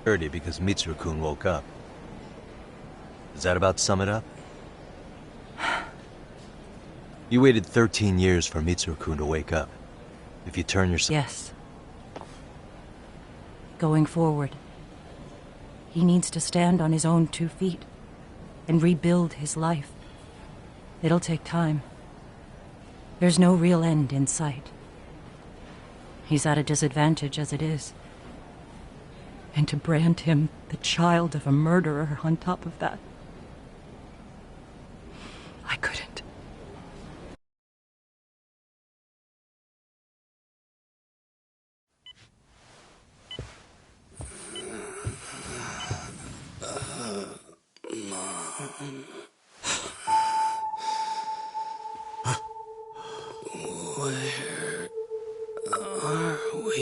30 because Mitsuru-kun woke up. Does that about sum it up? You waited 13 years for Mitsuru-kun to wake up. If you turn yourself... Yes. Going forward, he needs to stand on his own 2 feet and rebuild his life. It'll take time. There's no real end in sight. He's at a disadvantage as it is. And to brand him the child of a murderer on top of that, I couldn't. Where are we?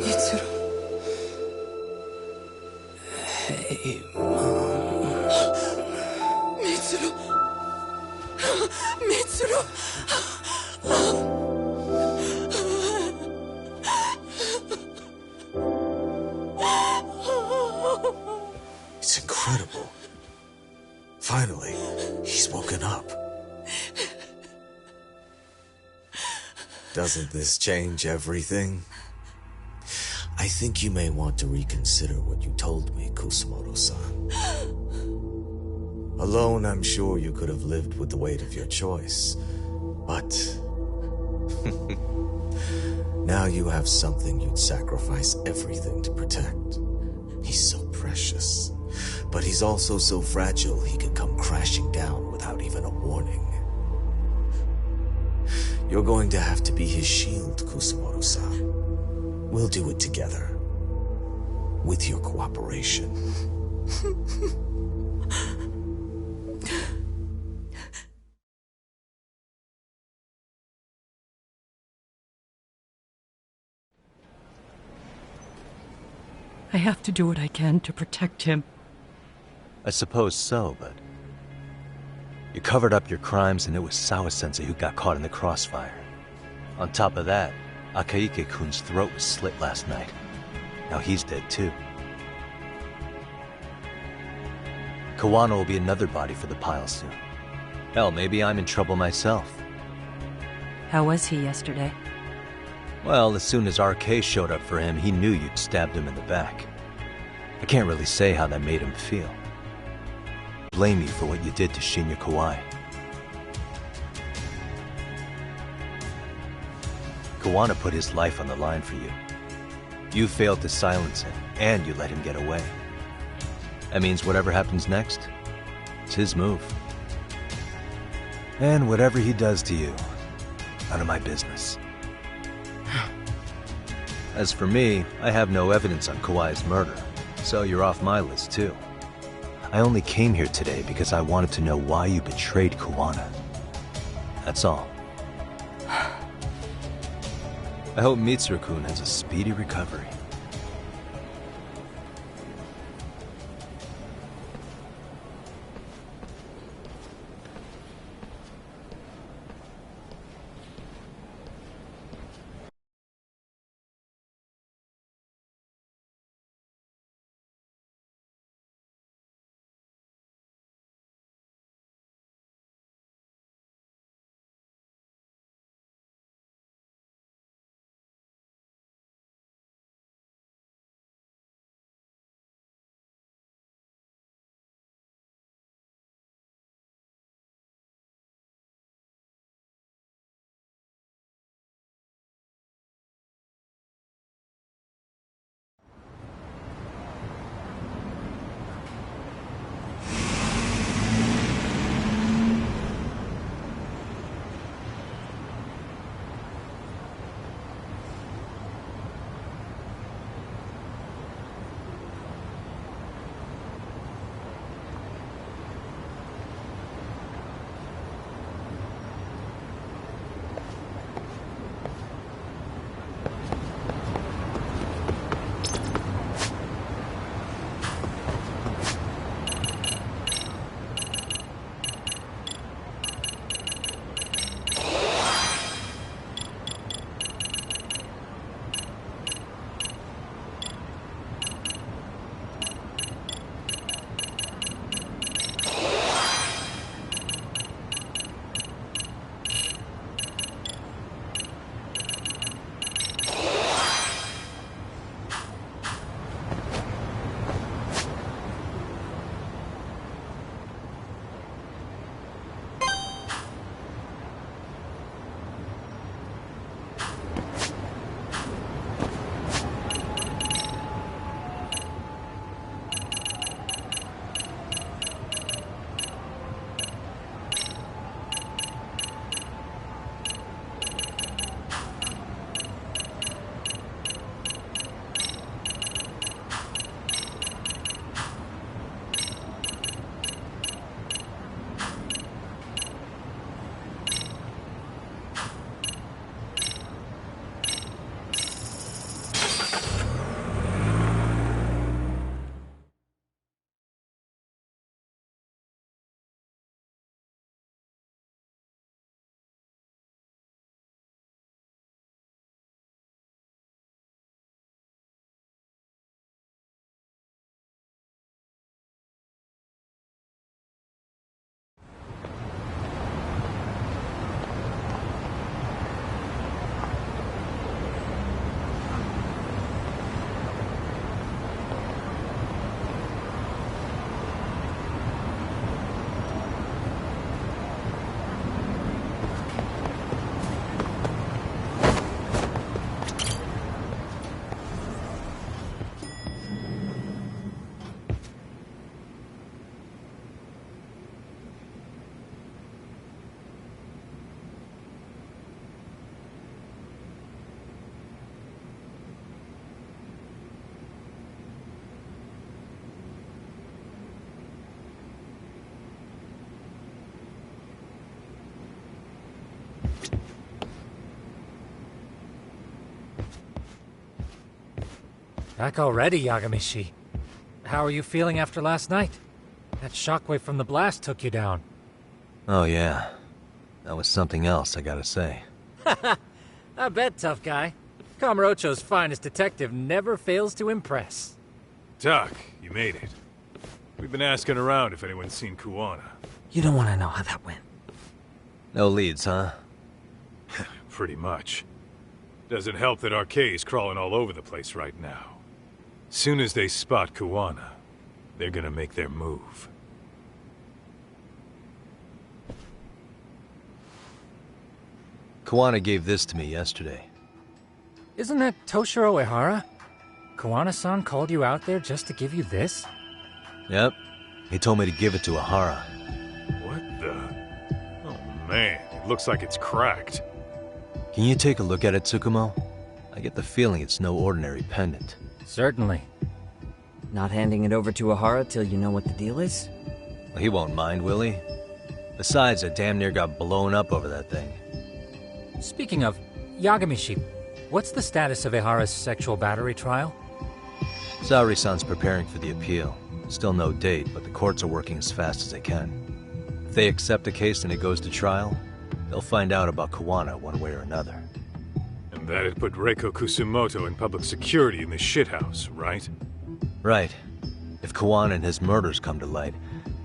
Mitsuru. Hey, Mom. Mitsuru. Mitsuru. It's incredible. Finally, he's woken up. Doesn't this change everything? I think you may want to reconsider what you told me, Kusumoto-san. Alone, I'm sure you could have lived with the weight of your choice. But... now you have something you'd sacrifice everything to protect. He's so precious. But he's also so fragile he can come crashing down without even a warning. You're going to have to be his shield, Kusumoto-san. We'll do it together. With your cooperation. I have to do what I can to protect him. I suppose so, but... You covered up your crimes and it was Sawa-sensei who got caught in the crossfire. On top of that, Akaike-kun's throat was slit last night. Now he's dead too. Kawano will be another body for the pile soon. Hell, maybe I'm in trouble myself. How was he yesterday? Well, as soon as RK showed up for him, he knew you'd stabbed him in the back. I can't really say how that made him feel. Blame you for what you did to Shinya Kawai. Kawano put his life on the line for you. You failed to silence him, and you let him get away. That means whatever happens next, it's his move. And whatever he does to you, none of my business. As for me, I have no evidence on Kawai's murder, so you're off my list too. I only came here today because I wanted to know why you betrayed Kawano. That's all. I hope Mitsuru-kun has a speedy recovery. Back already, Yagamishi. How are you feeling after last night? That shockwave from the blast took you down. Oh yeah. That was something else, I gotta say. I bet, tough guy. Kamurocho's finest detective never fails to impress. Doc, you made it. We've been asking around if anyone's seen Kuwana. You don't want to know how that went. No leads, huh? Pretty much. Doesn't help that Arcade's crawling all over the place right now. Soon as they spot Kuwana, they're gonna make their move. Kuwana gave this to me yesterday. Isn't that Toshiro Ehara? Kuwana-san called you out there just to give you this? Yep. He told me to give it to Ehara. What the? Oh man, it looks like it's cracked. Can you take a look at it, Tsukumo? I get the feeling it's no ordinary pendant. Certainly. Not handing it over to Ehara till you know what the deal is? Well, he won't mind, will he? Besides, I damn near got blown up over that thing. Speaking of, Yagamishi, what's the status of Ehara's sexual battery trial? Saori-san's preparing for the appeal. Still no date, but the courts are working as fast as they can. If they accept the case and it goes to trial, they'll find out about Kuwana one way or another. And that'd put Reiko Kusumoto in public security in this shithouse, right? Right. If Kuwana and his murders come to light,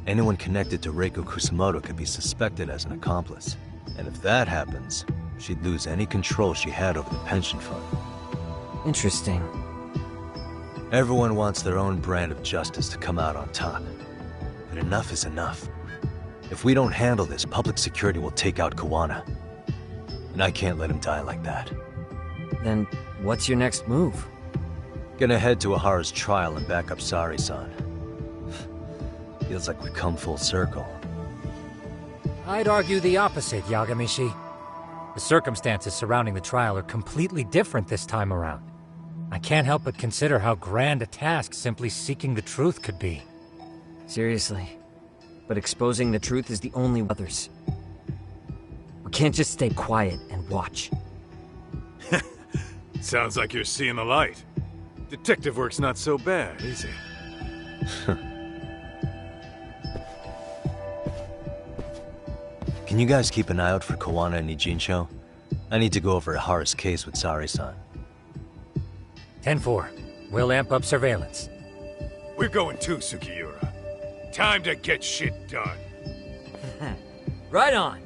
anyone connected to Reiko Kusumoto could be suspected as an accomplice. And if that happens, she'd lose any control she had over the pension fund. Interesting. Everyone wants their own brand of justice to come out on top. But enough is enough. If we don't handle this, public security will take out Kuwana. And I can't let him die like that. Then, what's your next move? Gonna head to Ahara's trial and back up Saori-san. Feels like we've come full circle. I'd argue the opposite, Yagamishi. The circumstances surrounding the trial are completely different this time around. I can't help but consider how grand a task simply seeking the truth could be. Seriously. But exposing the truth is the only others. We can't just stay quiet and watch. Sounds like you're seeing the light. Detective work's not so bad, is it? Can you guys keep an eye out for Kuwana and Nijincho? I need to go over Ahara's case with Saori-san. 10-4. We'll amp up surveillance. We're going too, Sukiura. Time to get shit done. Right on!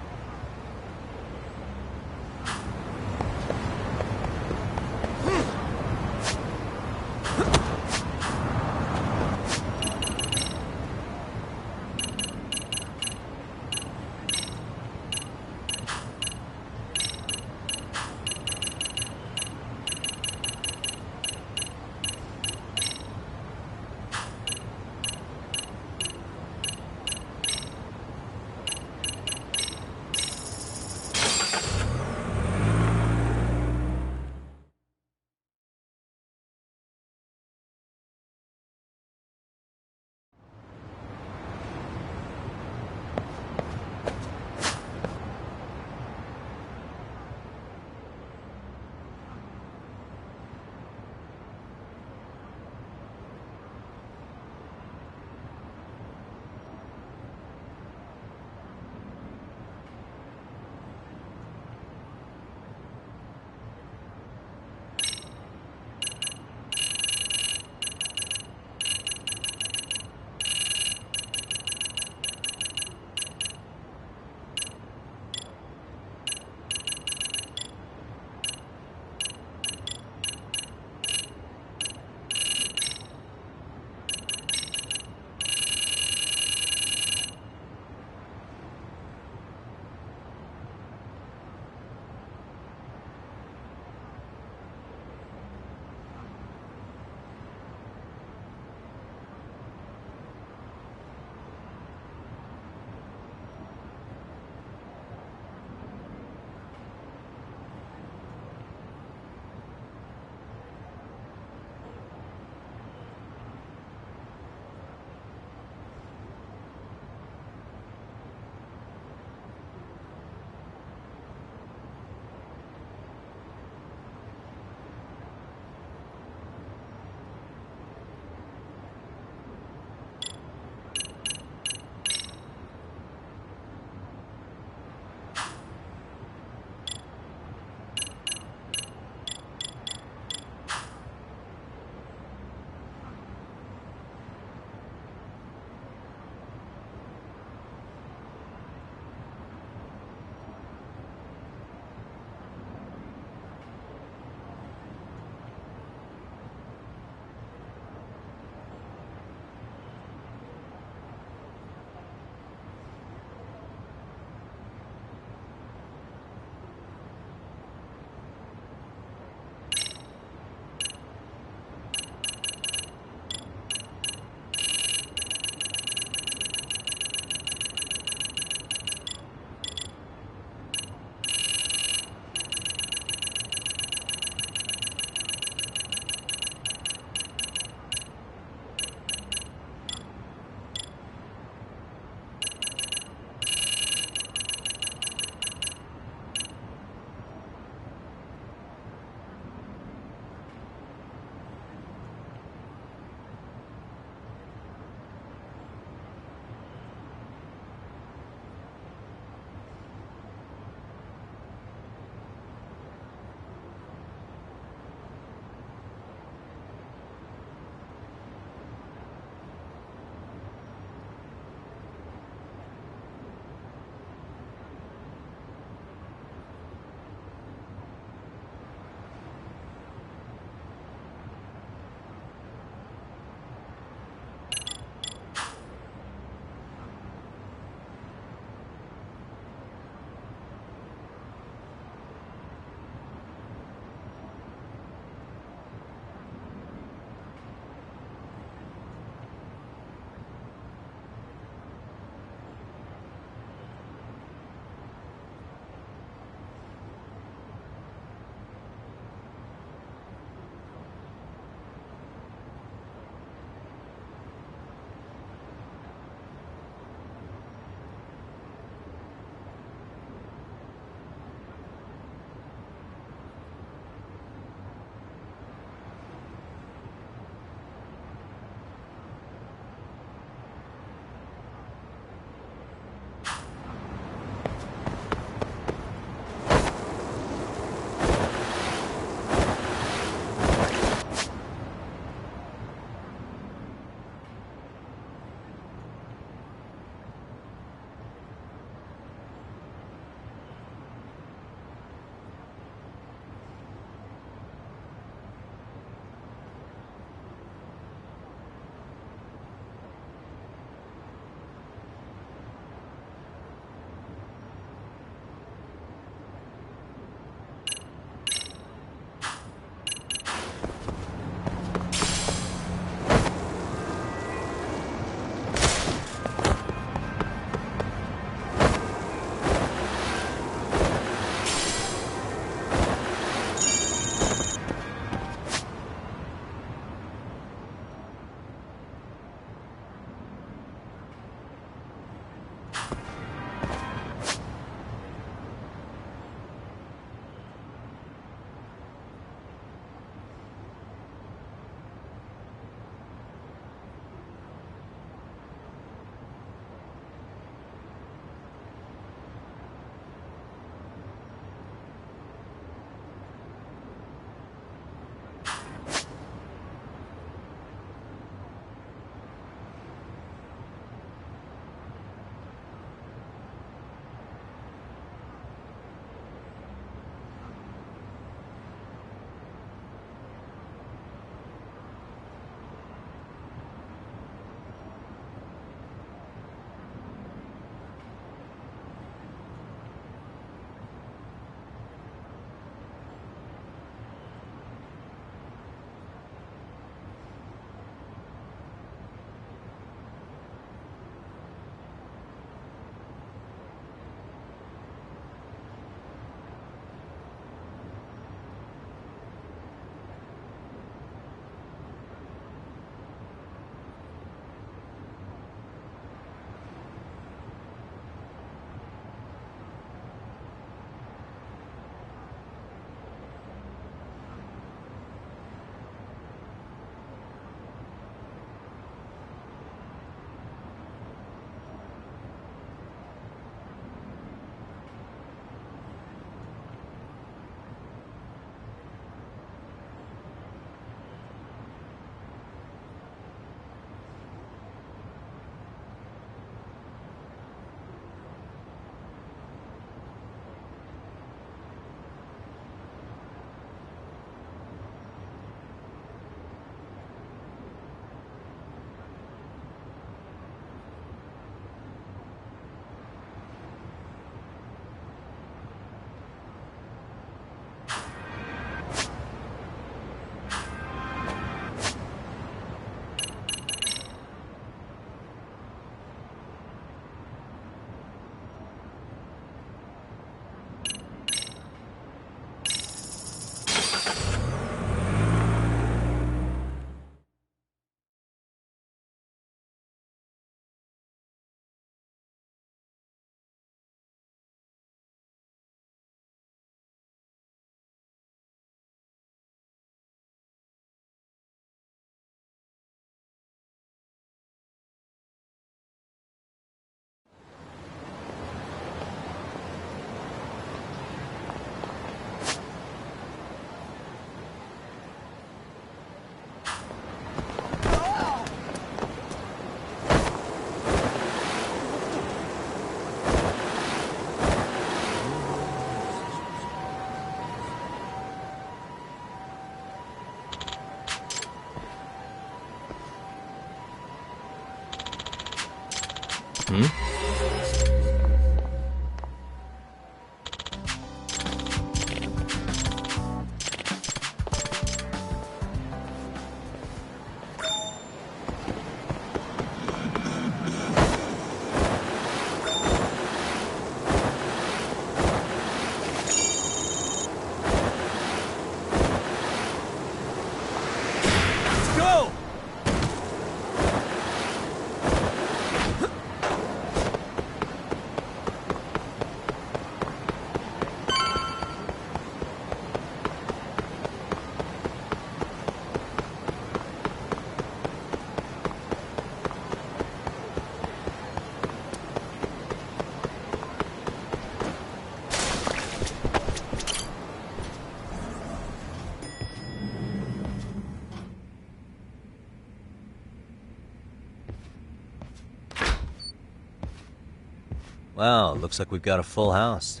Wow, looks like we've got a full house.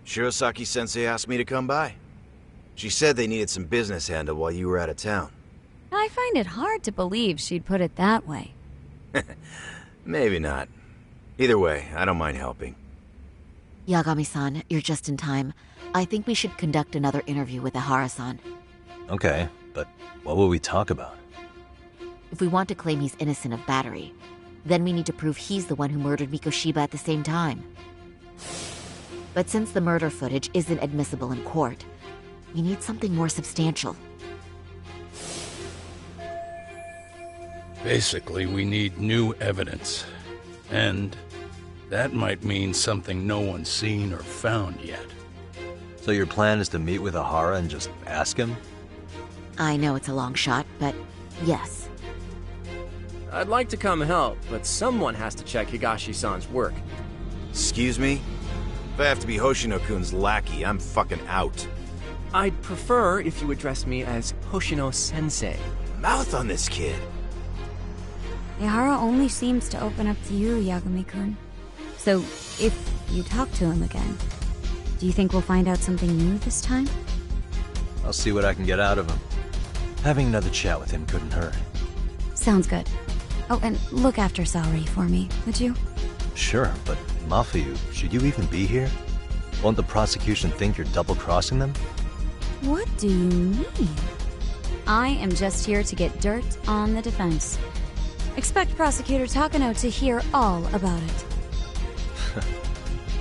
Shirosaki-sensei asked me to come by. She said they needed some business handled while you were out of town. I find it hard to believe she'd put it that way. Maybe not. Either way, I don't mind helping. Yagami-san, you're just in time. I think we should conduct another interview with Ihara-san. Okay, but what will we talk about? If we want to claim he's innocent of battery, then we need to prove he's the one who murdered Mikoshiba at the same time. But since the murder footage isn't admissible in court, we need something more substantial. Basically, we need new evidence. And that might mean something no one's seen or found yet. So your plan is to meet with Ihara and just ask him? I know it's a long shot, but yes. I'd like to come help, but someone has to check Higashi-san's work. Excuse me? If I have to be Hoshino-kun's lackey, I'm fucking out. I'd prefer if you address me as Hoshino-sensei. Mouth on this kid. Ihara only seems to open up to you, Yagami-kun. So, if you talk to him again, do you think we'll find out something new this time? I'll see what I can get out of him. Having another chat with him couldn't hurt. Sounds good. Oh, and look after Saori for me, would you? Sure, but Mafuyu, should you even be here? Won't the prosecution think you're double-crossing them? What do you mean? I am just here to get dirt on the defense. Expect Prosecutor Takano to hear all about it.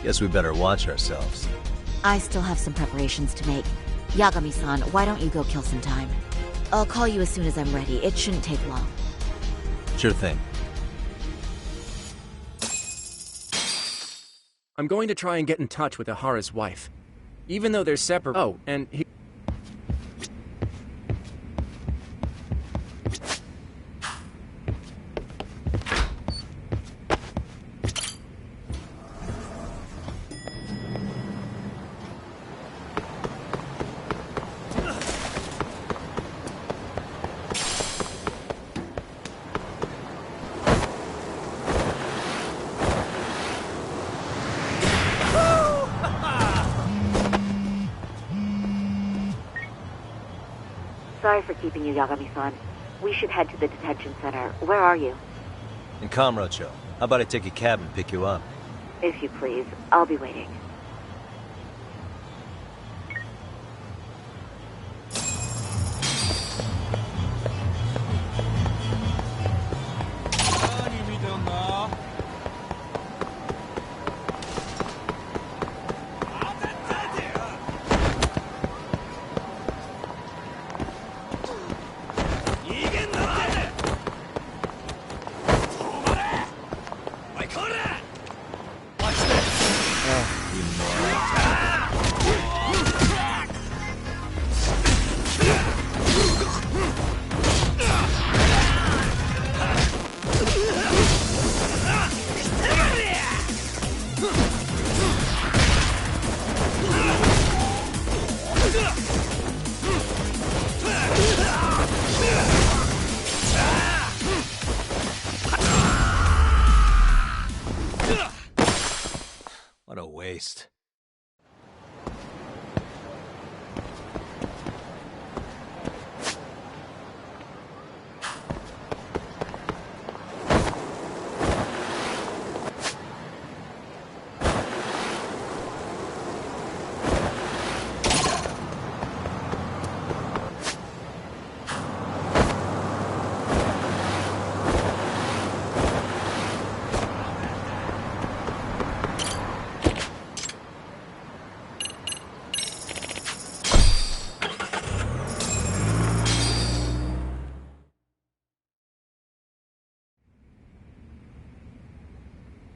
Guess we better watch ourselves. I still have some preparations to make. Yagami-san, why don't you go kill some time? I'll call you as soon as I'm ready. It shouldn't take long. Sure thing. I'm going to try and get in touch with Ihara's wife. Even though they're separate. Oh, and he... Sorry for keeping you, Yagami-san. We should head to the detention center. Where are you? In Kamurocho. How about I take a cab and pick you up? If you please. I'll be waiting. What a waste.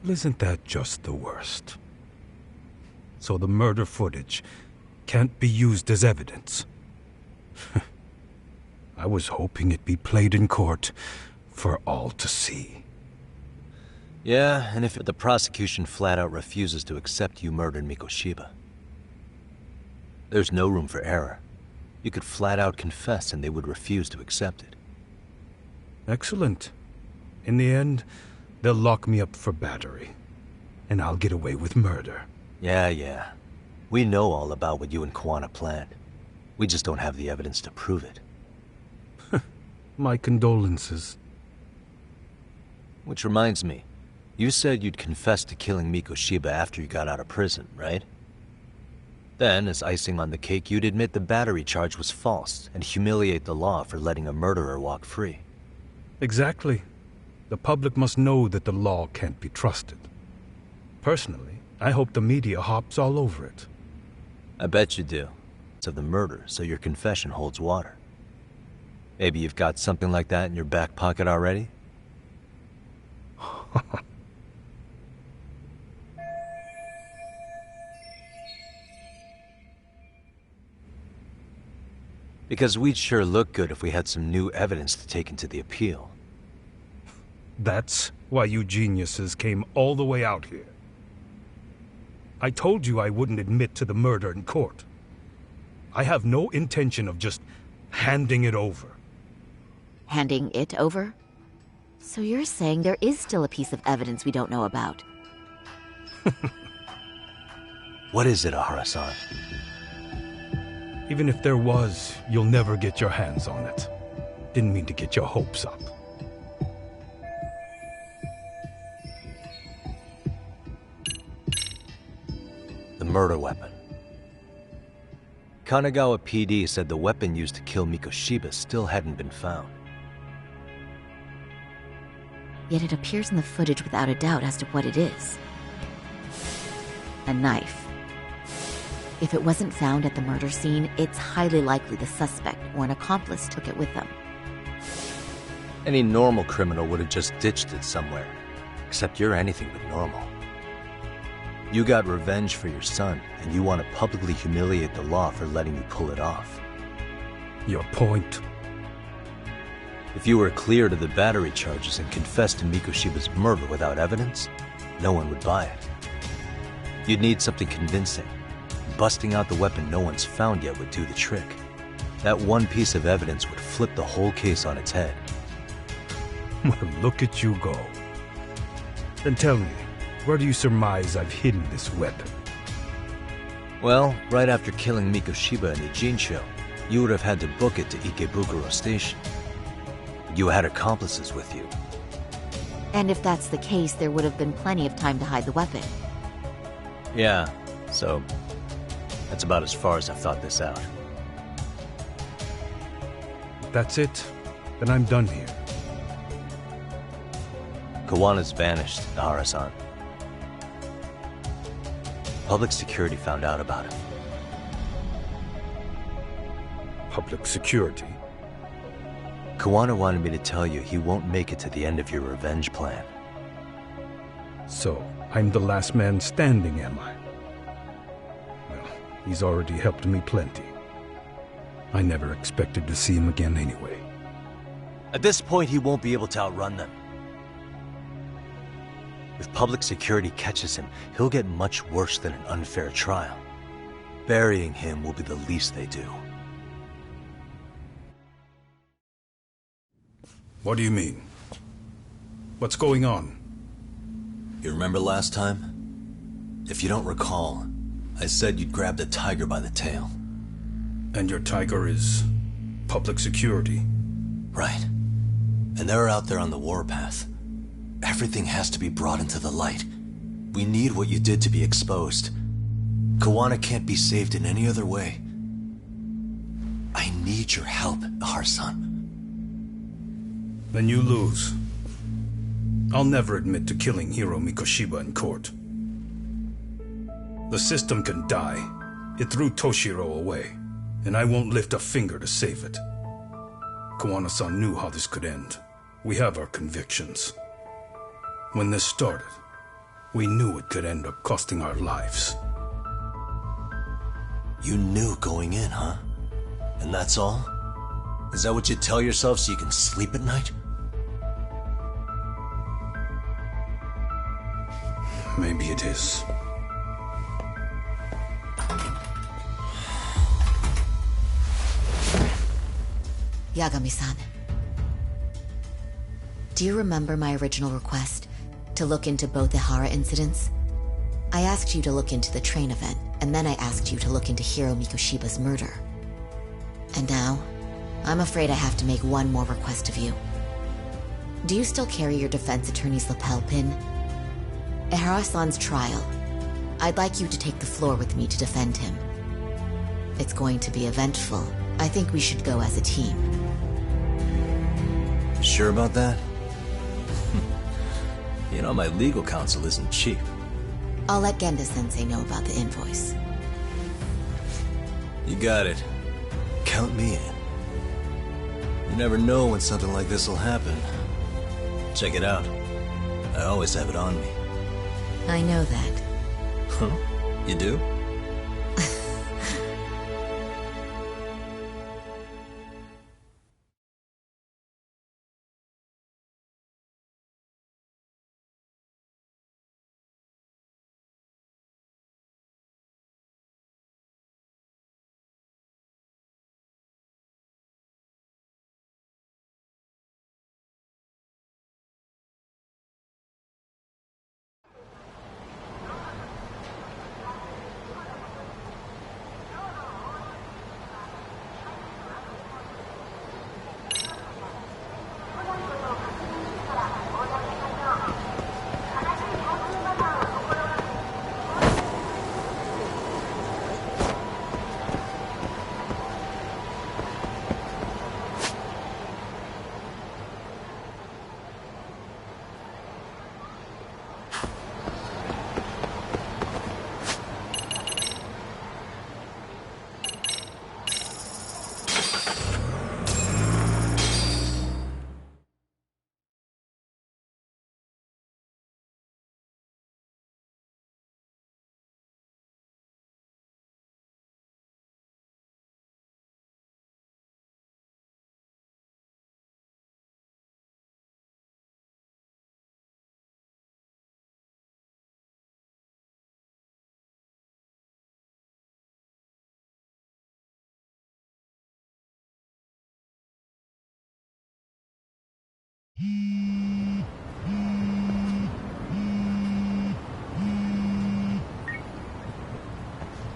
Well, isn't that just the worst? So the murder footage can't be used as evidence. I was hoping it'd be played in court for all to see. Yeah, and if the prosecution flat out refuses to accept you murdered Mikoshiba, there's no room for error. You could flat out confess and they would refuse to accept it. Excellent. In the end, they'll lock me up for battery, and I'll get away with murder. Yeah. We know all about what you and Kuwana planned. We just don't have the evidence to prove it. My condolences. Which reminds me, you said you'd confess to killing Mikoshiba after you got out of prison, right? Then, as icing on the cake, you'd admit the battery charge was false and humiliate the law for letting a murderer walk free. Exactly. The public must know that the law can't be trusted. Personally, I hope the media hops all over it. I bet you do. It's of the murder, so your confession holds water. Maybe you've got something like that in your back pocket already? Because we'd sure look good if we had some new evidence to take into the appeal. That's why you geniuses came all the way out here. I told you I wouldn't admit to the murder in court. I have no intention of just handing it over. Handing it over? So you're saying there is still a piece of evidence we don't know about? What is it, Ahara-san? Even if there was, you'll never get your hands on it. Didn't mean to get your hopes up. The murder weapon. Kanagawa PD said the weapon used to kill Mikoshiba still hadn't been found. Yet it appears in the footage without a doubt as to what it is. A knife. If it wasn't found at the murder scene, it's highly likely the suspect or an accomplice took it with them. Any normal criminal would have just ditched it somewhere. Except you're anything but normal. You got revenge for your son, and you want to publicly humiliate the law for letting you pull it off. Your point? If you were cleared of the battery charges and confessed to Mikoshiba's murder without evidence, no one would buy it. You'd need something convincing. Busting out the weapon no one's found yet would do the trick. That one piece of evidence would flip the whole case on its head. Well, look at you go. Then tell me, where do you surmise I've hidden this weapon? Well, right after killing Mikoshiba in Ijincho, you would have had to book it to Ikebukuro Station. You had accomplices with you. And if that's the case, there would have been plenty of time to hide the weapon. Yeah, so that's about as far as I've thought this out. If that's it, then I'm done here. Kawana's vanished, Ahara-san. Public security found out about him. Public security? Kawana wanted me to tell you he won't make it to the end of your revenge plan. So, I'm the last man standing, am I? Well, he's already helped me plenty. I never expected to see him again anyway. At this point, he won't be able to outrun them. If public security catches him, he'll get much worse than an unfair trial. Burying him will be the least they do. What do you mean? What's going on? You remember last time? If you don't recall, I said you'd grabbed a tiger by the tail. And your tiger is public security? Right. And they're out there on the warpath. Everything has to be brought into the light. We need what you did to be exposed. Kawana can't be saved in any other way. I need your help, Ahara-san. Then you lose. I'll never admit to killing Hiro Mikoshiba in court. The system can die. It threw Toshiro away, and I won't lift a finger to save it. Kawana-san knew how this could end. We have our convictions. When this started, We knew it could end up costing our lives. You knew going in, huh? And that's all? Is that what you tell yourself so you can sleep at night? Maybe it is. Yagami-san. Do you remember my original request? To look into both Ihara incidents? I asked you to look into the train event, and then I asked you to look into Hiro Mikoshiba's murder. And now, I'm afraid I have to make one more request of you. Do you still carry your defense attorney's lapel pin? Ihara-san's trial. I'd like you to take the floor with me to defend him. It's going to be eventful. I think we should go as a team. Sure about that? You know, my legal counsel isn't cheap. I'll let Genda-sensei know about the invoice. You got it. Count me in. You never know when something like this will happen. Check it out. I always have it on me. I know that. Huh? You do?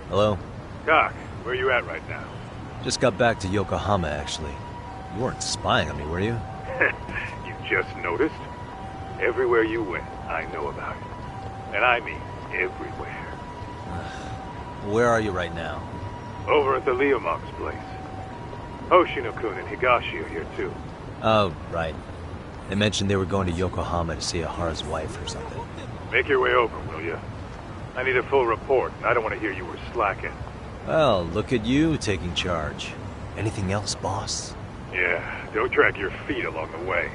Hello? Doc, where you at right now? Just got back to Yokohama, actually. You weren't spying on me, were you? You just noticed? Everywhere you went, I know about it. And I mean everywhere. Where are you right now? Over at the Leomonk's place. Hoshino-kun and Higashi are here too. Oh, right. They mentioned they were going to Yokohama to see Ihara's wife or something. Make your way over, will you? I need a full report, and I don't want to hear you were slacking. Well, look at you taking charge. Anything else, boss? Yeah, don't drag your feet along the way.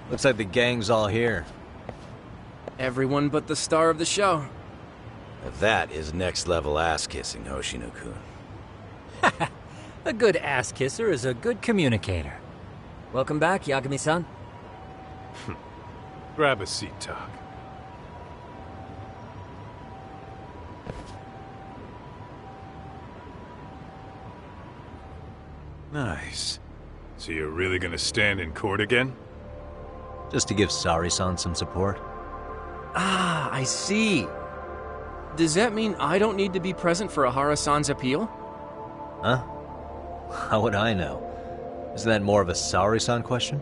Looks like the gang's all here. Everyone but the star of the show. That is next-level ass-kissing, Hoshino-kun. A good ass kisser is a good communicator. Welcome back, Yagami-san. Grab a seat, Doc. Nice. So you're really gonna stand in court again? Just to give Sari-san some support. Ah, I see. Does that mean I don't need to be present for Ahara-san's appeal? Huh? How would I know? Isn't that more of a Sari-san question?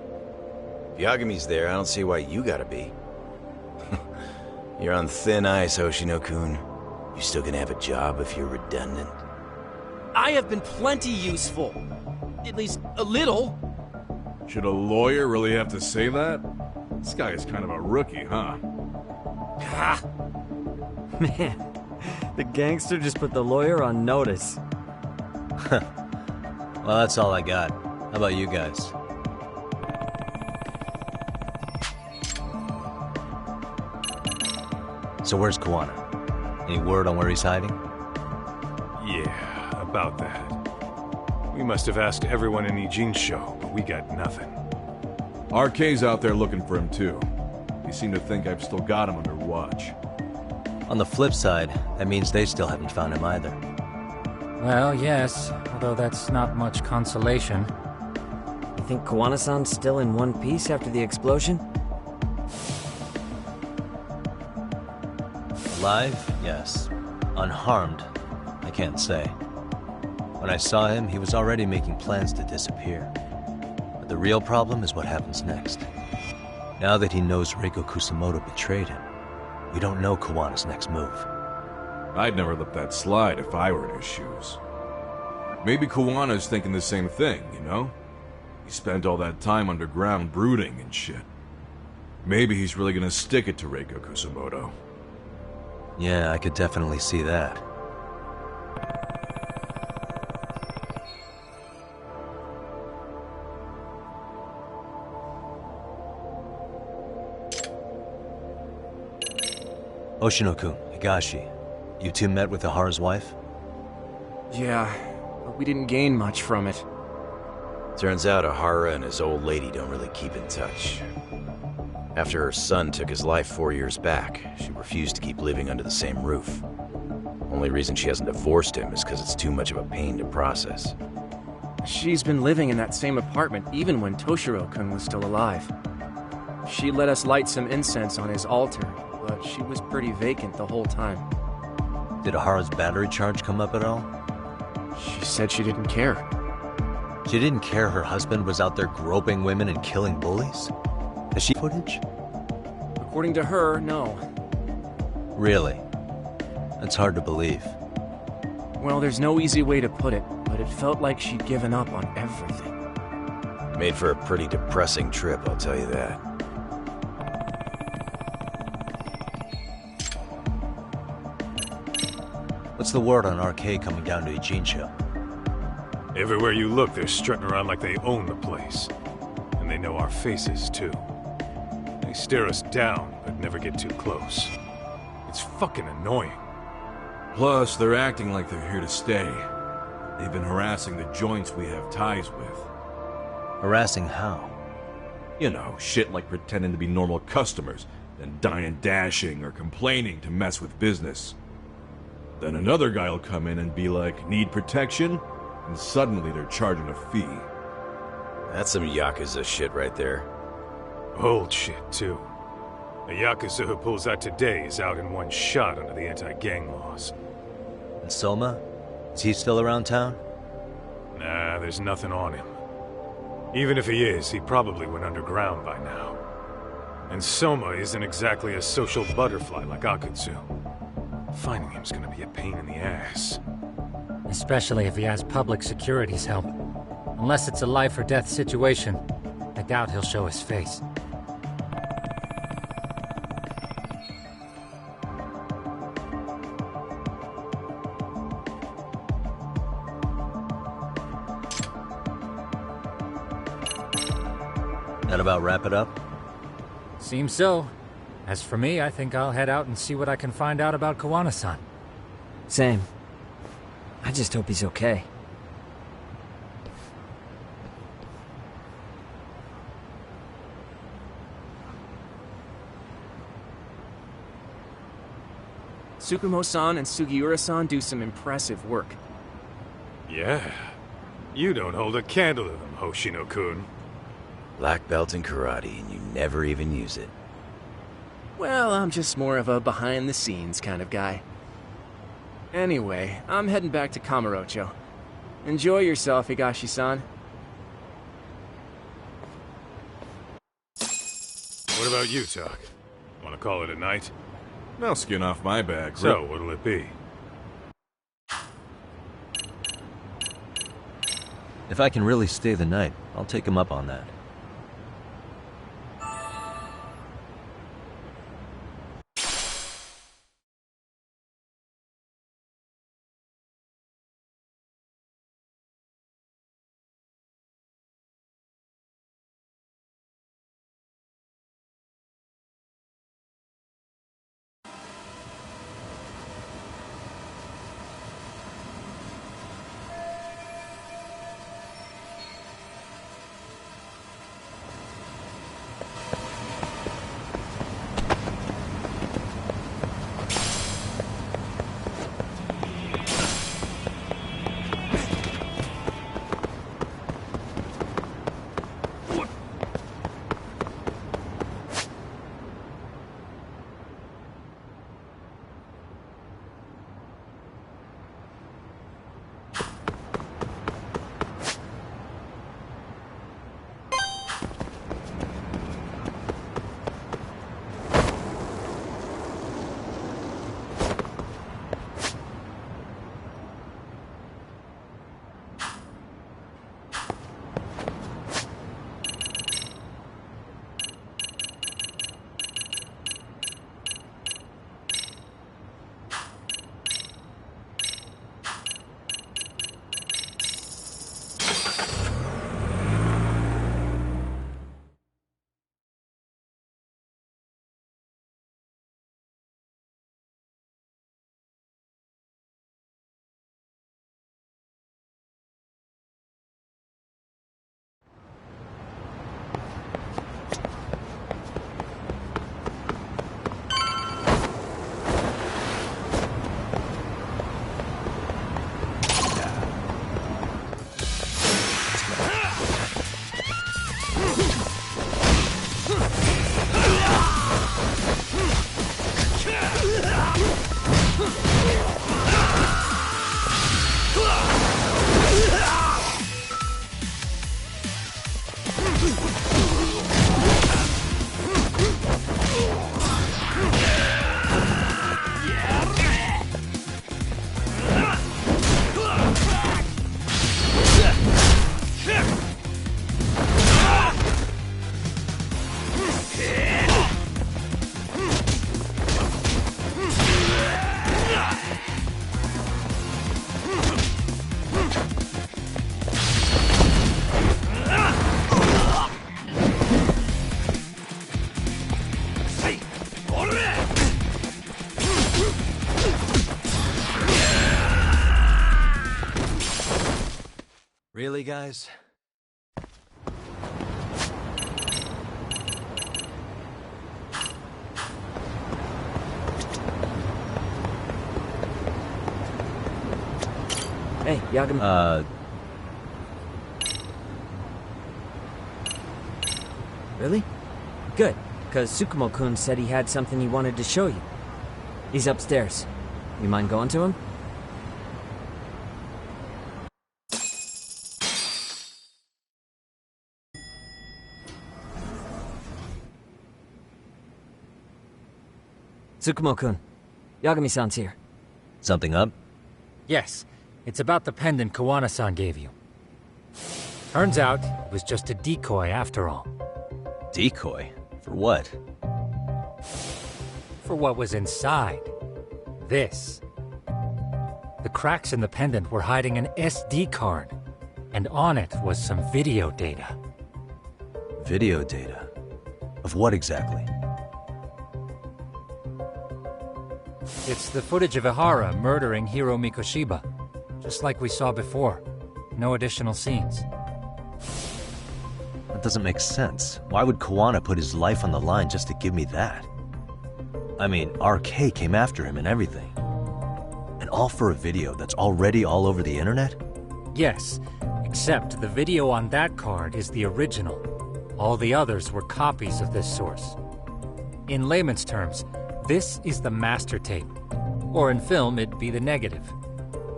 If Yagami's there, I don't see why you gotta be. You're on thin ice, Hoshino-kun. You still gonna have a job if you're redundant? I have been plenty useful. At least a little. Should a lawyer really have to say that? This guy is kind of a rookie, huh? Ah. Man, the gangster just put the lawyer on notice. Well, that's all I got. How about you guys? So where's Kuwana? Any word on where he's hiding? Yeah, about that. We must have asked everyone in Ijincho, but we got nothing. RK's out there looking for him too. He seemed to think I've still got him under watch. On the flip side, that means they still haven't found him either. Well, yes, although that's not much consolation. You think Kuwana-san's still in one piece after the explosion? Alive? Yes. Unharmed? I can't say. When I saw him, he was already making plans to disappear. But the real problem is what happens next. Now that he knows Reiko Kusamoto betrayed him, we don't know Kawana's next move. I'd never let that slide if I were in his shoes. Maybe Kawana's thinking the same thing, you know? He spent all that time underground brooding and shit. Maybe he's really gonna stick it to Reiko Kusamoto. Yeah, I could definitely see that. Oshino-kun, Higashi, you two met with Ahara's wife? Yeah, but we didn't gain much from it. Turns out Ahara and his old lady don't really keep in touch. After her son took his life 4 years back, she refused to keep living under the same roof. Only reason she hasn't divorced him is because it's too much of a pain to process. She's been living in that same apartment even when Toshiro-kun was still alive. She let us light some incense on his altar, but she was pretty vacant the whole time. Did Ahara's battery charge come up at all? She said she didn't care. She didn't care her husband was out there groping women and killing bullies? Has she footage? According to her, no. Really? That's hard to believe. Well, there's no easy way to put it, but it felt like she'd given up on everything. Made for a pretty depressing trip, I'll tell you that. What's the word on RK coming down to Ijincho? Everywhere you look, they're strutting around like they own the place. And they know our faces, too. They stare us down, but never get too close. It's fucking annoying. Plus, they're acting like they're here to stay. They've been harassing the joints we have ties with. Harassing how? You know, shit like pretending to be normal customers, then dying dashing or complaining to mess with business. Then another guy will come in and be like, need protection? And suddenly they're charging a fee. That's some Yakuza shit right there. Old shit, too. A Yakuza who pulls out today is out in one shot under the anti-gang laws. And Soma? Is he still around town? Nah, there's nothing on him. Even if he is, he probably went underground by now. And Soma isn't exactly a social butterfly like Akutsu. Finding him's gonna be a pain in the ass. Especially if he has public security's help. Unless it's a life or death situation, I doubt he'll show his face. That about wrap it up? Seems so. As for me, I think I'll head out and see what I can find out about Kawana-san. Same. I just hope he's okay. Tsukumo-san and Sugiura-san do some impressive work. Yeah. You don't hold a candle to them, Hoshino-kun. Black belt in karate, and you never even use it. Well, I'm just more of a behind-the-scenes kind of guy. Anyway, I'm heading back to Kamurocho. Enjoy yourself, Higashi-san. What about you, Tak? Want to call it a night? Now skin off my back. So, what'll it be? If I can really stay the night, I'll take him up on that. Really, guys? Hey, Yagami. Really? Good, because Tsukumo-kun said he had something he wanted to show you. He's upstairs. You mind going to him? Tsukumo-kun, Yagami-san's here. Something up? Yes, it's about the pendant Kawana-san gave you. Turns out, it was just a decoy after all. Decoy? For what? For what was inside. This. The cracks in the pendant were hiding an SD card, and on it was some video data. Video data? Of what exactly? It's the footage of Ihara murdering Hiro Mikoshiba, just like we saw before. No additional scenes. That doesn't make sense. Why would Kawana put his life on the line just to give me that? I mean, RK came after him and everything. And all for a video that's already all over the internet? Yes, Except the video on that card is the original. All the others were copies of this source. In layman's terms, this is the master tape. Or in film, it'd be the negative.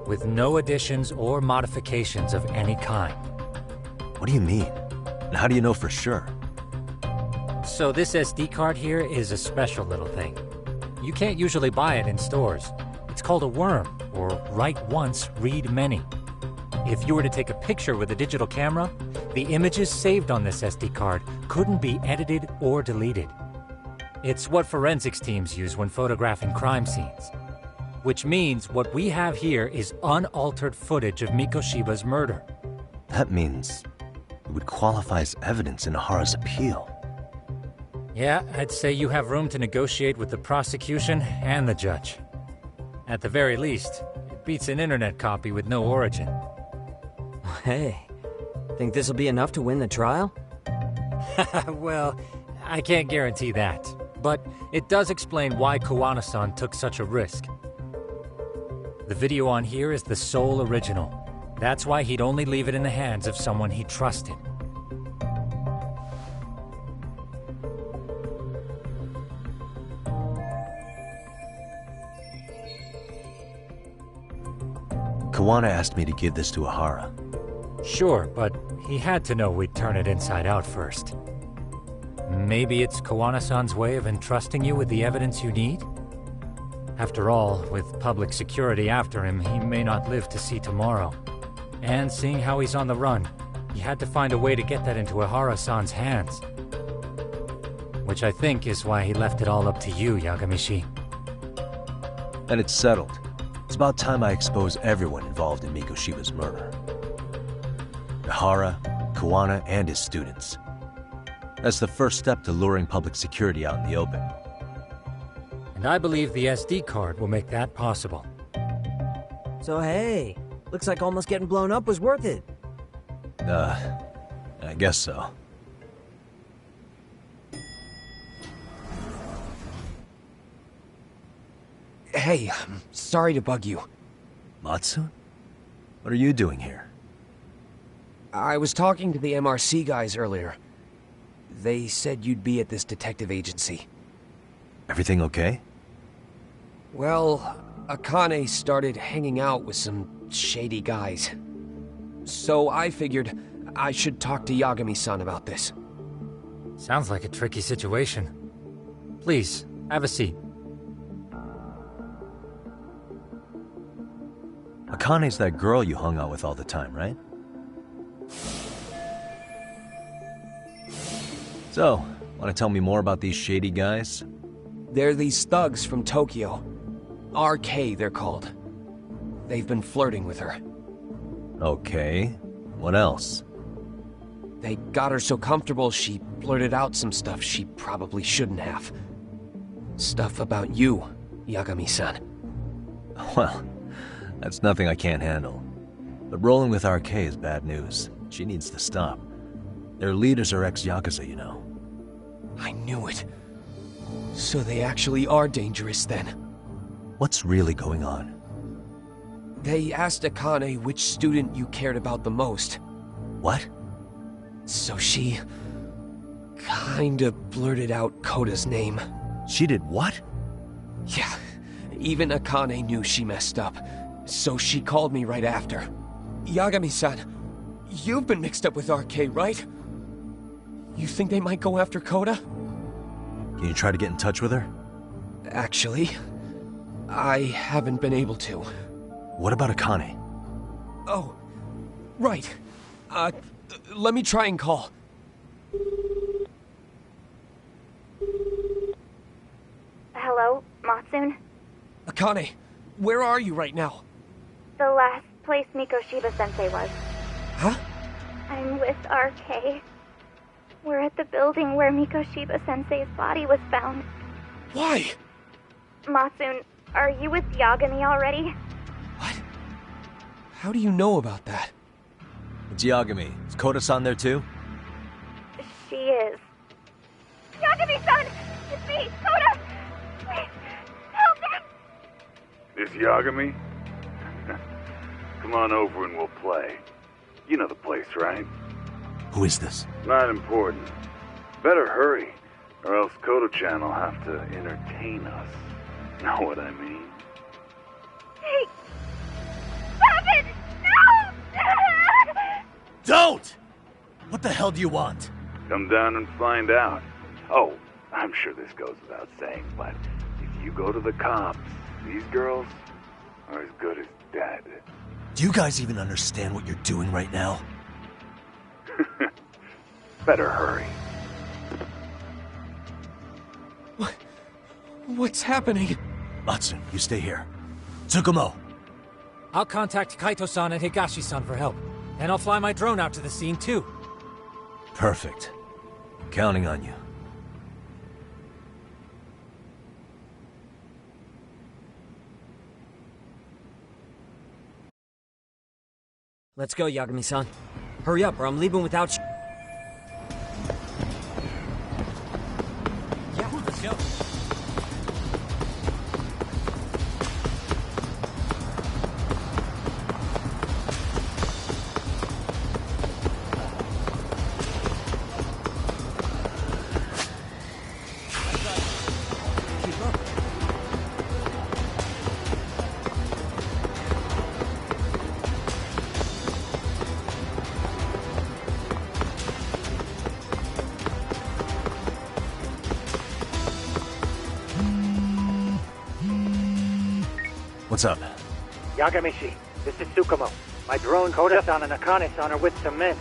With no additions or modifications of any kind. What do you mean? And how do you know for sure? So this SD card here is a special little thing. You can't usually buy it in stores. It's called a worm, or write once, read many. If you were to take a picture with a digital camera, the images saved on this SD card couldn't be edited or deleted. It's what forensics teams use when photographing crime scenes. Which means what we have here is unaltered footage of Mikoshiba's murder. That means it would qualify as evidence in Ahara's appeal. Yeah, I'd say you have room to negotiate with the prosecution and the judge. At the very least, it beats an internet copy with no origin. Hey, think this'll be enough to win the trial? Well, I can't guarantee that. But it does explain why Kuwana-san took such a risk. The video on here is the sole original. That's why he'd only leave it in the hands of someone he trusted. Kuwana asked me to give this to Ahara. Sure, but he had to know we'd turn it inside out first. Maybe it's Kuwana-san's way of entrusting you with the evidence you need? After all, with public security after him, he may not live to see tomorrow. And seeing how he's on the run, he had to find a way to get that into Ahara-san's hands. Which I think is why he left it all up to you, Yagamishi. And it's settled. It's about time I expose everyone involved in Mikoshiba's murder. Ahara, Kuwana, and his students. That's the first step to luring public security out in the open. And I believe the SD card will make that possible. So hey, looks like almost getting blown up was worth it. I guess so. Hey, sorry to bug you. Matsu? What are you doing here? I was talking to the MRC guys earlier. They said you'd be at this detective agency. Everything okay? Well, Akane started hanging out with some shady guys. So I figured I should talk to Yagami-san about this. Sounds like a tricky situation. Please, have a seat. Akane's that girl you hung out with all the time, right? So, want to tell me more about these shady guys? They're these thugs from Tokyo. RK, they're called. They've been flirting with her. Okay. What else? They got her so comfortable she blurted out some stuff she probably shouldn't have. Stuff about you, Yagami-san. Well, that's nothing I can't handle. But rolling with RK is bad news. She needs to stop. Their leaders are ex-Yakuza, you know. I knew it. So they actually are dangerous then. What's really going on? They asked Akane which student you cared about the most. What? So she kinda blurted out Koda's name. She did what? Yeah, even Akane knew she messed up. So she called me right after. Yagami-san, you've been mixed up with RK, right? You think they might go after Koda? Can you try to get in touch with her? Actually, I haven't been able to. What about Akane? Oh, right. Let me try and call. Hello, Matsun? Akane, where are you right now? The last place Mikoshiba-sensei was. Huh? I'm with RK. We're at the building where Mikoshiba-sensei's body was found. Why? Matsun, are you with Yagami already? How do you know about that? It's Yagami. Is Koda-san there too? She is. Yagami-san! It's me, Koda! Please, help me! This Yagami? Come on over and we'll play. You know the place, right? Who is this? Not important. Better hurry, or else Koto-chan will have to entertain us. Know what I mean? Hey! Stop it! No! Don't! What the hell do you want? Come down and find out. Oh, I'm sure this goes without saying, but if you go to the cops, these girls are as good as dead. Do you guys even understand what you're doing right now? Better hurry. What's happening? Matsu, you stay here. Tsukumo! I'll contact Kaito-san and Higashi-san for help. And I'll fly my drone out to the scene, too. Perfect. Counting on you. Let's go, Yagami-san. Hurry up, or I'm leaving without Yeah, let's go. What's up? Yagamishi, this is Tsukumo. My drone, Koda-san and Akane-san are with some men.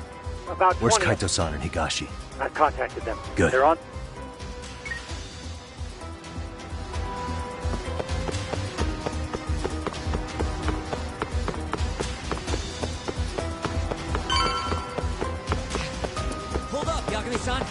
About Where's 20... Kaito-san and Higashi? I've contacted them. Good. They're on... Hold up, Yagami-san!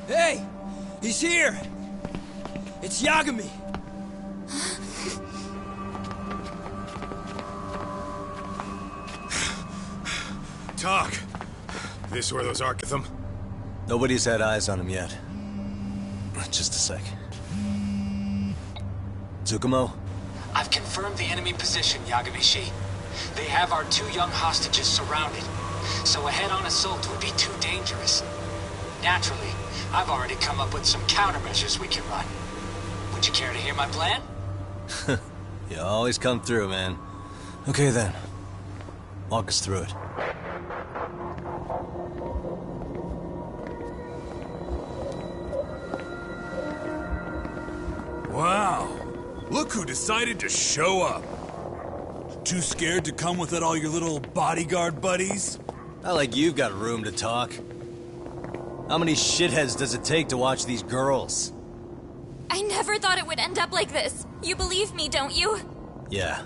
Hey! He's here! It's Yagami! Talk. This where those are with them? Nobody's had eyes on him yet. Just a sec. Tsukumo? I've confirmed the enemy position, Yagami-shi. They have our 2 young hostages surrounded, so a head-on assault would be too dangerous. Naturally, I've already come up with some countermeasures we can run. Would you care to hear my plan? You always come through, man. Okay then. Walk us through it. Wow. Look who decided to show up. Too scared to come without all your little bodyguard buddies? Not like you've got room to talk. How many shitheads does it take to watch these girls? I never thought it would end up like this. You believe me, don't you? Yeah.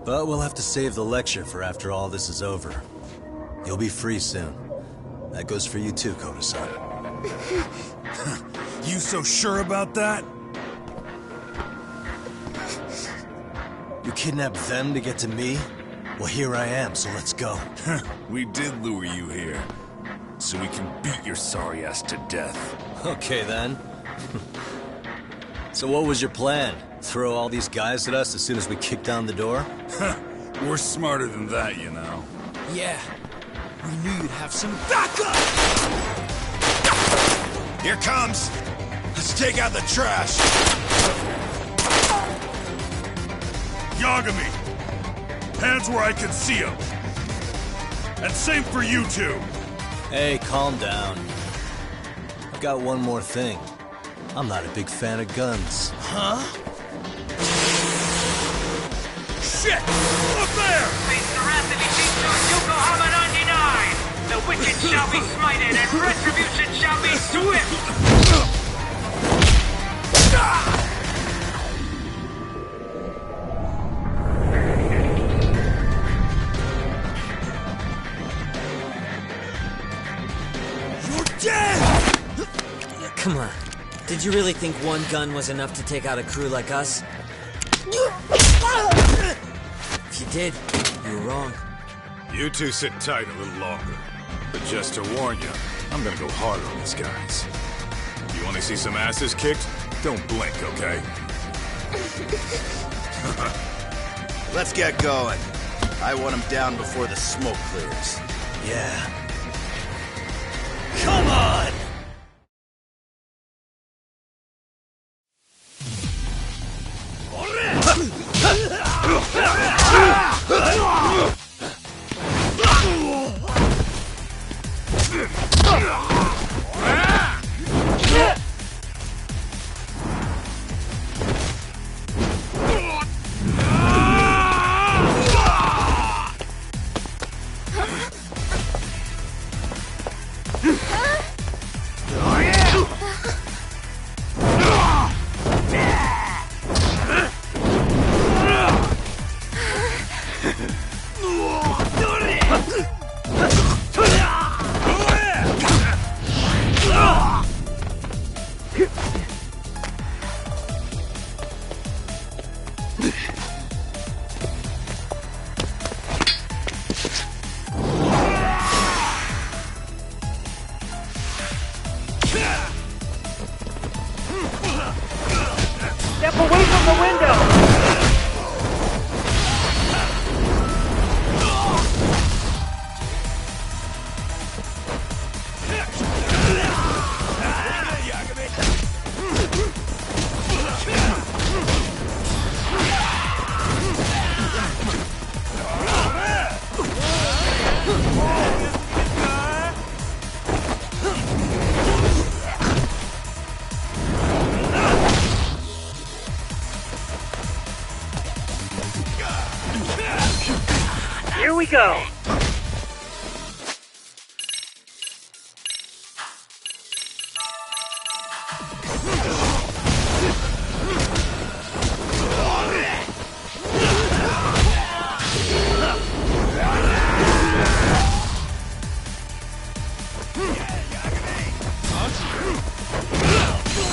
But we'll have to save the lecture for after all this is over. You'll be free soon. That goes for you too, Koda-san. You so sure about that? You kidnapped them to get to me? Well, here I am, so let's go. We did lure you here. So we can beat your sorry ass to death. Okay, then. So what was your plan? Throw all these guys at us as soon as we kick down the door? We're smarter than that, you know. Yeah. We knew you'd have some backup! Here comes! Let's take out the trash! Yagami! Hands where I can see them! And same for you two! Hey, calm down. I've got one more thing. I'm not a big fan of guns. Huh? Shit! Up there! They surrounded the beach of Yokohama 99! The wicked shall be smited and retribution shall be swift! Come on. Did you really think one gun was enough to take out a crew like us? If you did, you were wrong. You two sit tight a little longer. But just to warn you, I'm gonna go harder on these guys. You wanna see some asses kicked? Don't blink, okay? Let's get going. I want him down before the smoke clears. Yeah. Come on! Step away from the window! Here we go!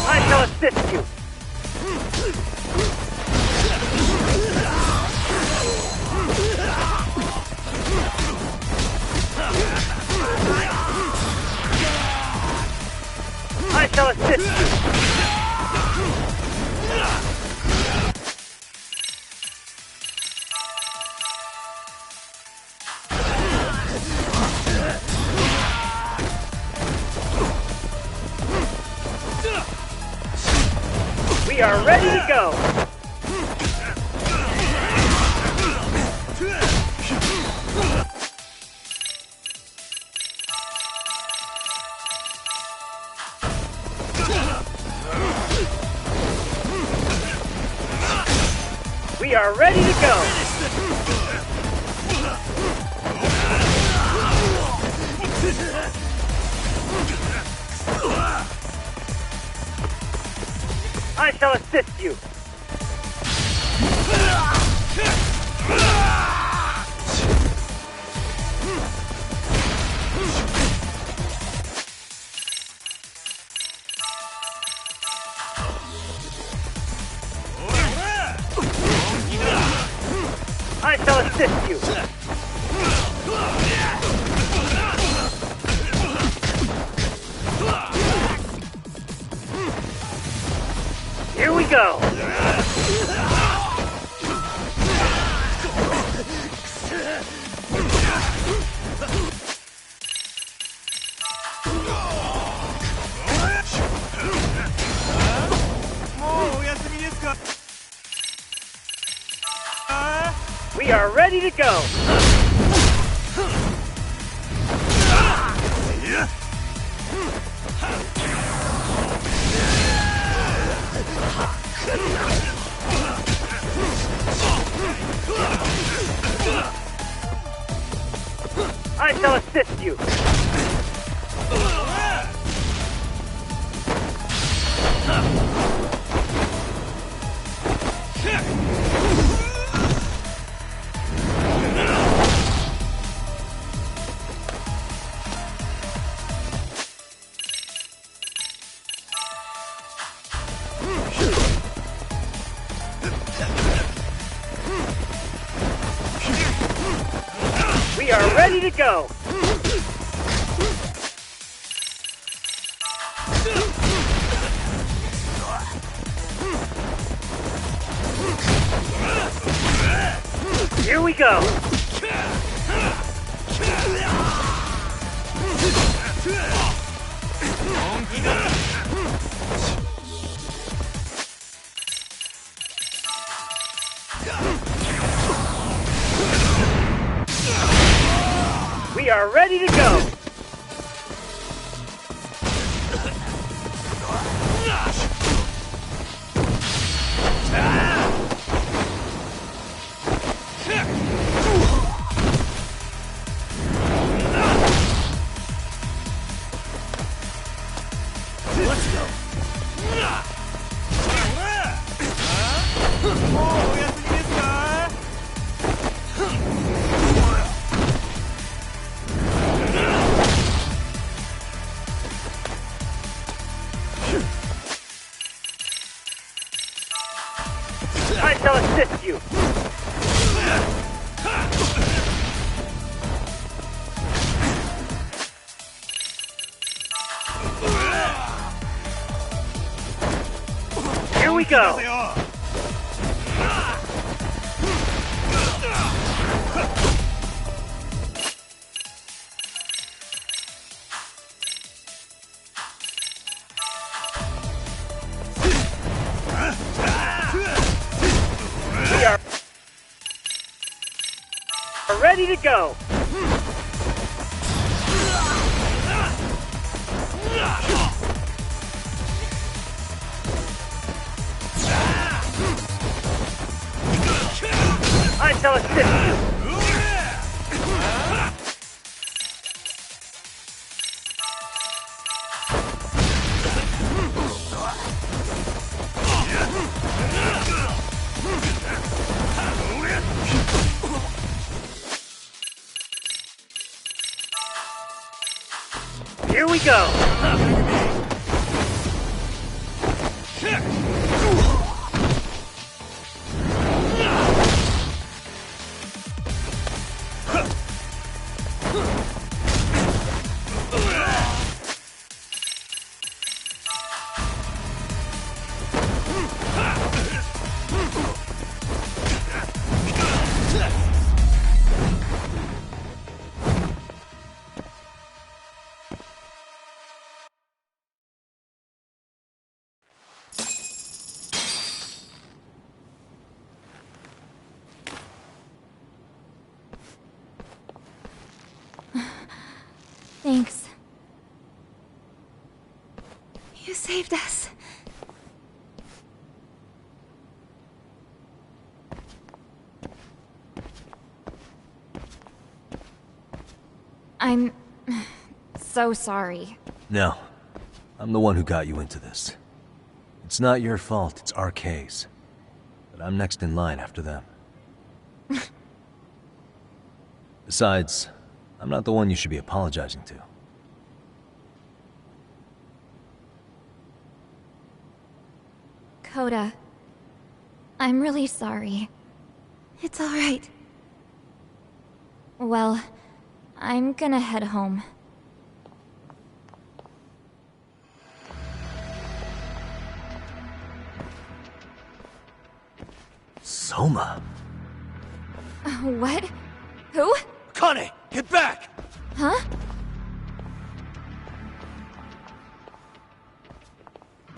I shall assist you! I shall assist you! We are ready to go! We are ready to go! I shall assist you! I shall assist you! Here we go! We are ready to go! I shall assist you! We are ready to go! Here we go! We are ready to go! I shall assist you. Here we go. We are ready to go. I shall assist you. Here we go. Thanks. You saved us. I'm so sorry. No. I'm the one who got you into this. It's not your fault, it's RK's. But I'm next in line after them. Besides, I'm not the one you should be apologizing to. Coda, I'm really sorry. It's all right. Well, I'm gonna head home. Soma? What? Who? Kane, get back! Huh?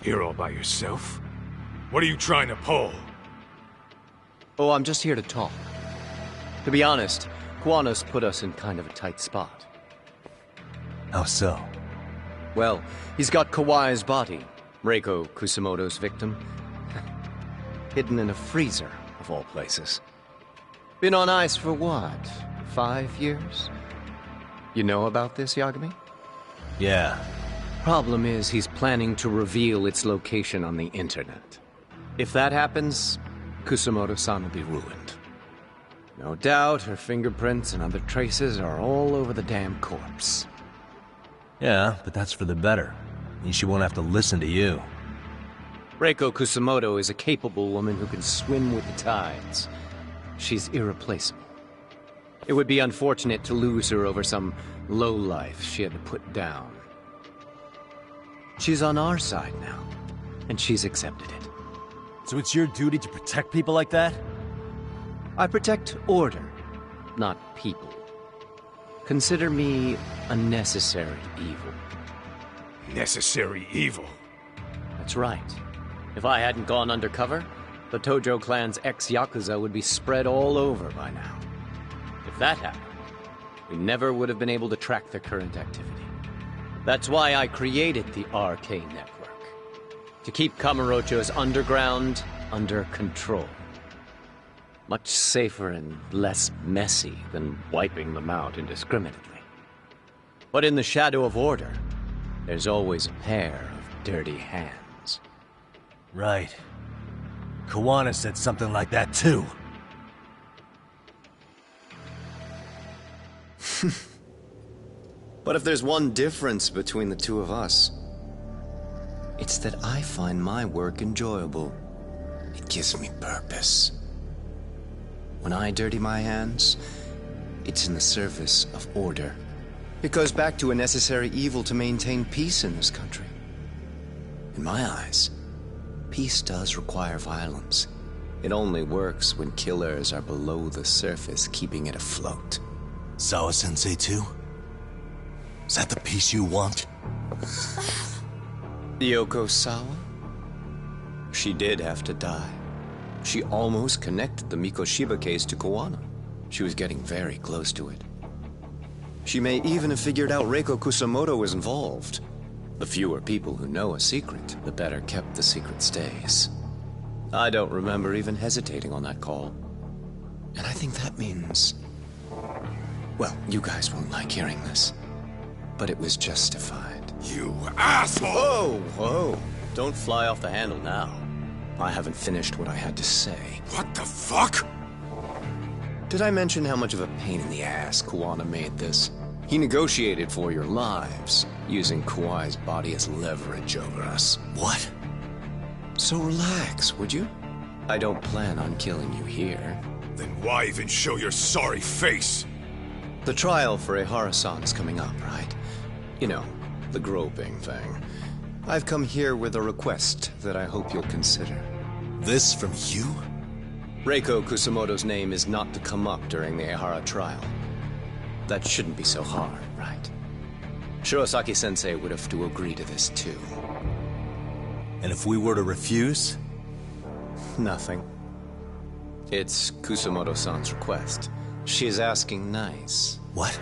Here all by yourself? What are you trying to pull? Oh, I'm just here to talk. To be honest, Kuwano's put us in kind of a tight spot. How so? Well, he's got Kawai's body, Reiko Kusamoto's victim, hidden in a freezer, of all places. Been on ice for what, 5 years? You know about this, Yagami? Yeah. Problem is, he's planning to reveal its location on the internet. If that happens, Kusamoto-san will be ruined. No doubt her fingerprints and other traces are all over the damn corpse. Yeah, but that's for the better. Means she won't have to listen to you. Reiko Kusamoto is a capable woman who can swim with the tides. She's irreplaceable. It would be unfortunate to lose her over some lowlife she had to put down. She's on our side now, and she's accepted it. So it's your duty to protect people like that? I protect order, not people. Consider me a necessary evil. Necessary evil? That's right. If I hadn't gone undercover, the Tojo clan's ex-Yakuza would be spread all over by now. If that happened, we never would have been able to track their current activity. That's why I created the RK Network. To keep Kamurocho's underground under control. Much safer and less messy than wiping them out indiscriminately. But in the shadow of order, there's always a pair of dirty hands. Right. Kawana said something like that too. But if there's one difference between the two of us, it's that I find my work enjoyable. It gives me purpose. When I dirty my hands, it's in the service of order. It goes back to a necessary evil to maintain peace in this country. In my eyes, peace does require violence. It only works when killers are below the surface, keeping it afloat. Sawa-sensei too? Is that the peace you want? Yoko Sawa? She did have to die. She almost connected the Mikoshiba case to Kawana. She was getting very close to it. She may even have figured out Reiko Kusamoto was involved. The fewer people who know a secret, the better kept the secret stays. I don't remember even hesitating on that call. And I think that means... well, you guys won't like hearing this, but it was justified. You asshole! Whoa, whoa. Don't fly off the handle now. I haven't finished what I had to say. What the fuck? Did I mention how much of a pain in the ass Kawana made this? He negotiated for your lives, using Kawai's body as leverage over us. What? So relax, would you? I don't plan on killing you here. Then why even show your sorry face? The trial for Ehara-san is coming up, right? You know, the groping thing. I've come here with a request that I hope you'll consider. This from you? Reiko Kusamoto's name is not to come up during the Ehara trial. That shouldn't be so hard, right? Shirosaki-sensei would have to agree to this too. And if we were to refuse? Nothing. It's Kusamoto-san's request. She's asking nice. What?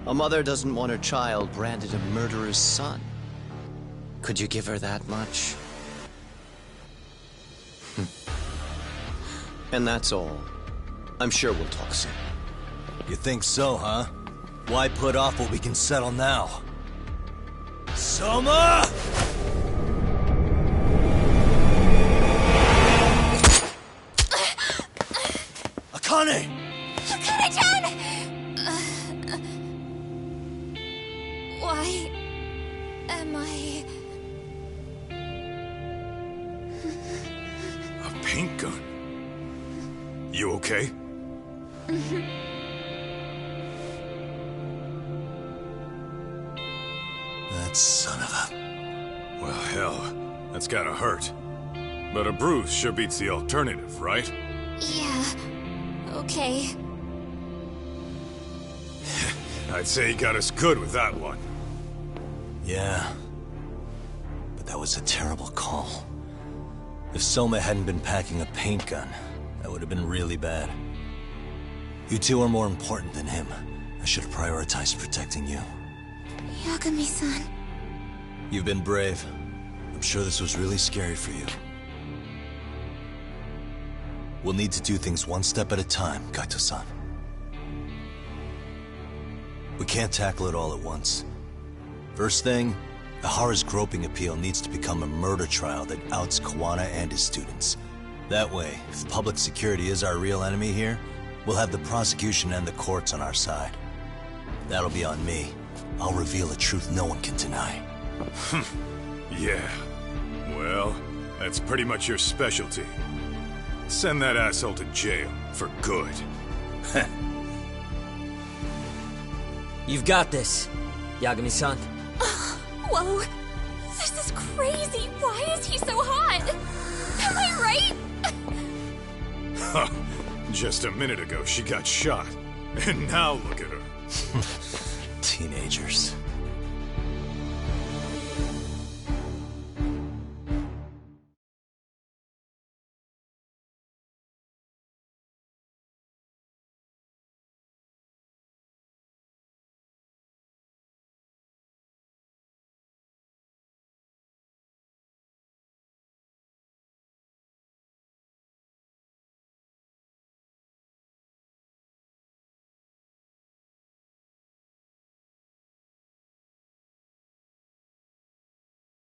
A mother doesn't want her child branded a murderer's son. Could you give her that much? And that's all. I'm sure we'll talk soon. You think so, huh? Why put off what we can settle now? Soma! Akane! Akane-chan! Why am I... A paint gun? You okay? That son of a... Well, hell, that's gotta hurt. But a bruise sure beats the alternative, right? Yeah, okay. I'd say he got us good with that one. Yeah. But that was a terrible call. If Soma hadn't been packing a paint gun, that would have been really bad. You two are more important than him. I should have prioritized protecting you. Yagami-san. You've been brave. I'm sure this was really scary for you. We'll need to do things one step at a time, Kaito-san. We can't tackle it all at once. First thing, Ehara's groping appeal needs to become a murder trial that outs Kawana and his students. That way, if public security is our real enemy here, we'll have the prosecution and the courts on our side. That'll be on me. I'll reveal a truth no one can deny. Yeah. Well, that's pretty much your specialty. Send that asshole to jail, for good. You've got this, Yagami-san. Whoa. This is crazy. Why is he so hot? Am I right? Huh. Just a minute ago, she got shot. And now look at her. Teenagers.